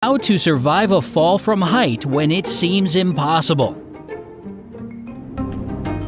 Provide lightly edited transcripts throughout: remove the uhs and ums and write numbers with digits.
How to survive a fall from height when it seems impossible.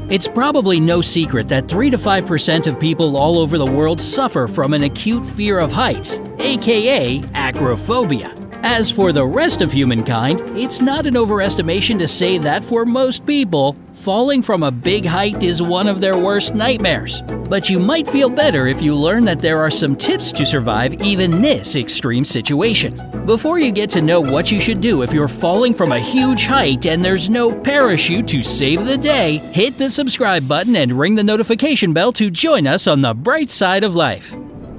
It's probably no secret that 3 to 5% of people all over the world suffer from an acute fear of heights, aka acrophobia. As for the rest of humankind, it's not an overestimation to say that for most people, falling from a big height is one of their worst nightmares. But you might feel better if you learn that there are some tips to survive even this extreme situation. Before you get to know what you should do if you're falling from a huge height and there's no parachute to save the day, hit the subscribe button and ring the notification bell to join us on the bright side of life.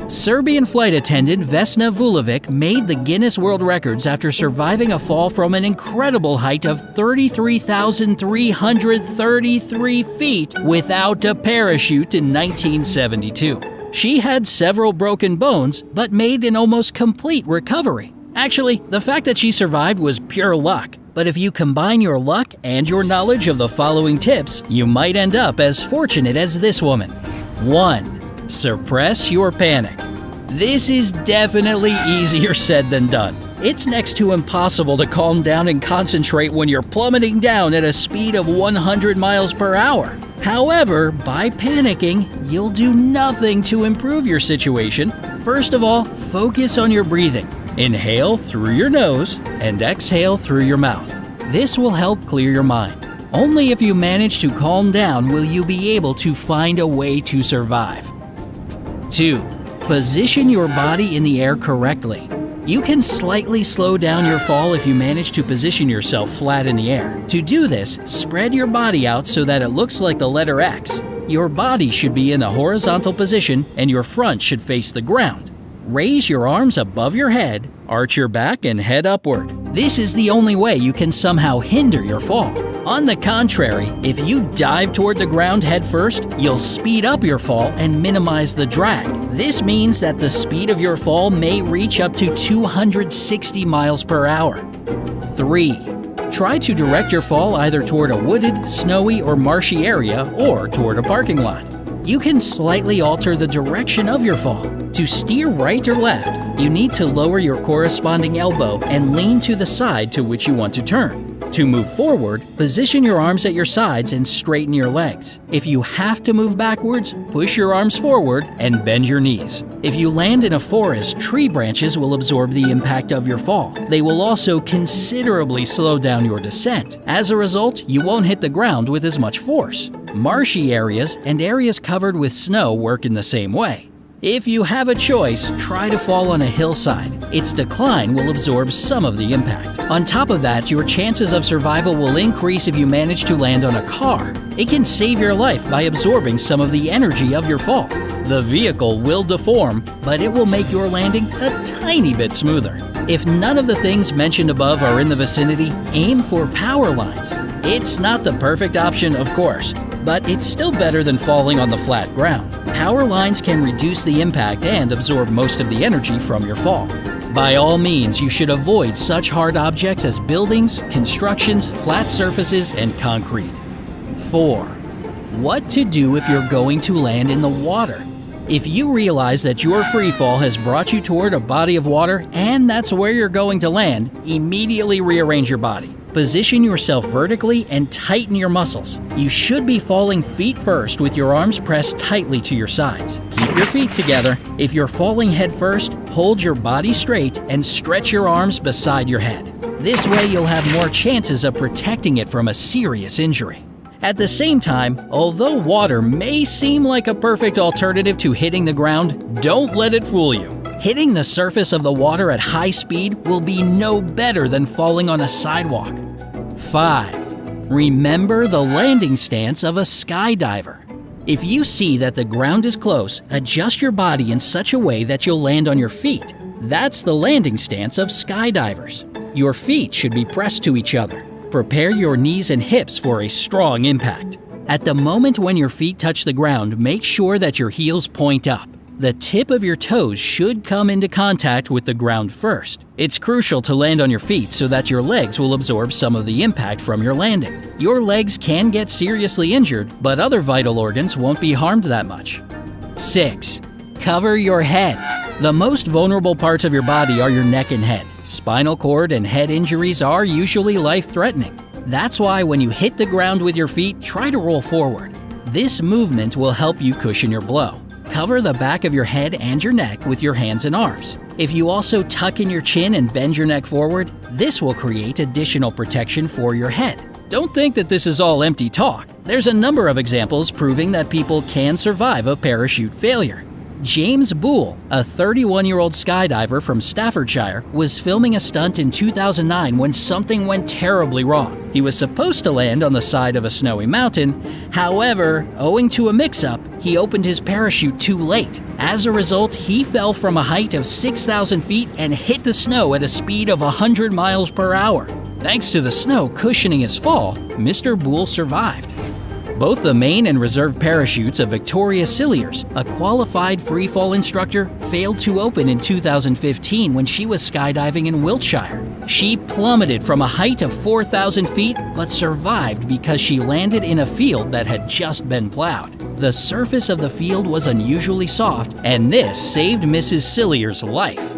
Serbian flight attendant Vesna Vulović made the Guinness World Records after surviving a fall from an incredible height of 33,333 feet without a parachute in 1972. She had several broken bones, but made an almost complete recovery. Actually, the fact that she survived was pure luck. But if you combine your luck and your knowledge of the following tips, you might end up as fortunate as this woman. 1. Suppress your panic. This is definitely easier said than done. It's next to impossible to calm down and concentrate when you're plummeting down at a speed of 100 miles per hour. However, by panicking, you'll do nothing to improve your situation. First of all, focus on your breathing. Inhale through your nose and exhale through your mouth. This will help clear your mind. Only if you manage to calm down will you be able to find a way to survive. 2. Position your body in the air correctly. You can slightly slow down your fall if you manage to position yourself flat in the air. To do this, spread your body out so that it looks like the letter X. Your body should be in a horizontal position and your front should face the ground. Raise your arms above your head, arch your back, and head upward. This is the only way you can somehow hinder your fall. On the contrary, if you dive toward the ground head first, you'll speed up your fall and minimize the drag. This means that the speed of your fall may reach up to 260 miles per hour. 3. Try to direct your fall either toward a wooded, snowy, or marshy area or toward a parking lot. You can slightly alter the direction of your fall. To steer right or left, you need to lower your corresponding elbow and lean to the side to which you want to turn. To move forward, position your arms at your sides and straighten your legs. If you have to move backwards, push your arms forward and bend your knees. If you land in a forest, tree branches will absorb the impact of your fall. They will also considerably slow down your descent. As a result, you won't hit the ground with as much force. Marshy areas and areas covered with snow work in the same way. If you have a choice, try to fall on a hillside. Its decline will absorb some of the impact. On top of that, your chances of survival will increase if you manage to land on a car. It can save your life by absorbing some of the energy of your fall. The vehicle will deform, but it will make your landing a tiny bit smoother. If none of the things mentioned above are in the vicinity, aim for power lines. It's not the perfect option, of course, but it's still better than falling on the flat ground. Power lines can reduce the impact and absorb most of the energy from your fall. By all means, you should avoid such hard objects as buildings, constructions, flat surfaces, and concrete. 4. What to do if you're going to land in the water. If you realize that your free fall has brought you toward a body of water and that's where you're going to land, immediately rearrange your body. Position yourself vertically and tighten your muscles. You should be falling feet first with your arms pressed tightly to your sides. Keep your feet together. If you're falling head first, hold your body straight and stretch your arms beside your head. This way you'll have more chances of protecting it from a serious injury. At the same time, although water may seem like a perfect alternative to hitting the ground, don't let it fool you. Hitting the surface of the water at high speed will be no better than falling on a sidewalk. 5. Remember the landing stance of a skydiver. If you see that the ground is close, adjust your body in such a way that you'll land on your feet. That's the landing stance of skydivers. Your feet should be pressed to each other. Prepare your knees and hips for a strong impact. At the moment when your feet touch the ground, make sure that your heels point up. The tip of your toes should come into contact with the ground first. It's crucial to land on your feet so that your legs will absorb some of the impact from your landing. Your legs can get seriously injured, but other vital organs won't be harmed that much. 6. Cover your head. The most vulnerable parts of your body are your neck and head. Spinal cord and head injuries are usually life-threatening. That's why when you hit the ground with your feet, try to roll forward. This movement will help you cushion your blow. Cover the back of your head and your neck with your hands and arms. If you also tuck in your chin and bend your neck forward, this will create additional protection for your head. Don't think that this is all empty talk. There's a number of examples proving that people can survive a parachute failure. James Boole, a 31-year-old skydiver from Staffordshire, was filming a stunt in 2009 when something went terribly wrong. He was supposed to land on the side of a snowy mountain. However, owing to a mix-up, he opened his parachute too late. As a result, he fell from a height of 6,000 feet and hit the snow at a speed of 100 miles per hour. Thanks to the snow cushioning his fall, Mr. Boole survived. Both the main and reserve parachutes of Victoria Cilliers, a qualified freefall instructor, failed to open in 2015 when she was skydiving in Wiltshire. She plummeted from a height of 4,000 feet but survived because she landed in a field that had just been plowed. The surface of the field was unusually soft, and this saved Mrs. Cilliers' life.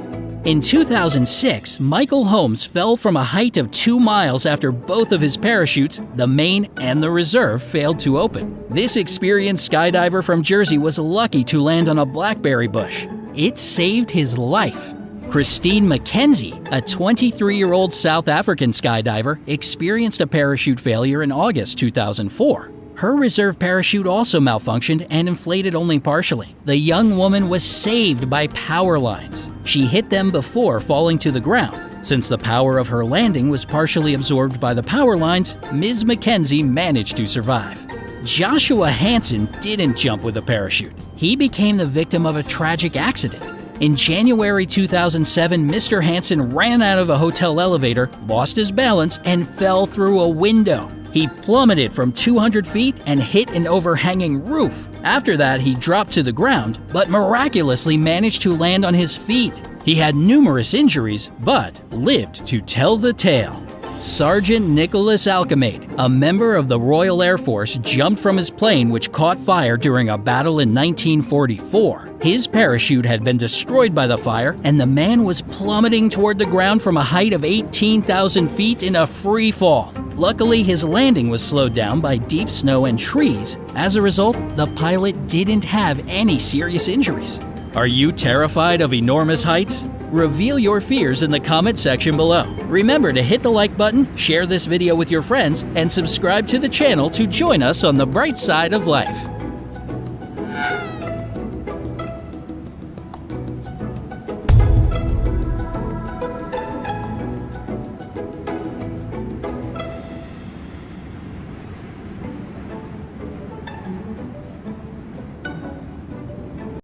In 2006, Michael Holmes fell from a height of 2 miles after both of his parachutes, the main and the reserve, failed to open. This experienced skydiver from Jersey was lucky to land on a blackberry bush. It saved his life. Christine McKenzie, a 23-year-old South African skydiver, experienced a parachute failure in August 2004. Her reserve parachute also malfunctioned and inflated only partially. The young woman was saved by power lines. She hit them before falling to the ground. Since the power of her landing was partially absorbed by the power lines, Ms. McKenzie managed to survive. Joshua Hansen didn't jump with a parachute. He became the victim of a tragic accident. In January 2007, Mr. Hansen ran out of a hotel elevator, lost his balance, and fell through a window. He plummeted from 200 feet and hit an overhanging roof. After that, he dropped to the ground, but miraculously managed to land on his feet. He had numerous injuries, but lived to tell the tale. Sergeant Nicholas Alchemade, a member of the Royal Air Force, jumped from his plane which caught fire during a battle in 1944. His parachute had been destroyed by the fire, and the man was plummeting toward the ground from a height of 18,000 feet in a free fall. Luckily, his landing was slowed down by deep snow and trees. As a result, the pilot didn't have any serious injuries. Are you terrified of enormous heights? Reveal your fears in the comment section below. Remember to hit the like button, share this video with your friends, and subscribe to the channel to join us on the bright side of life.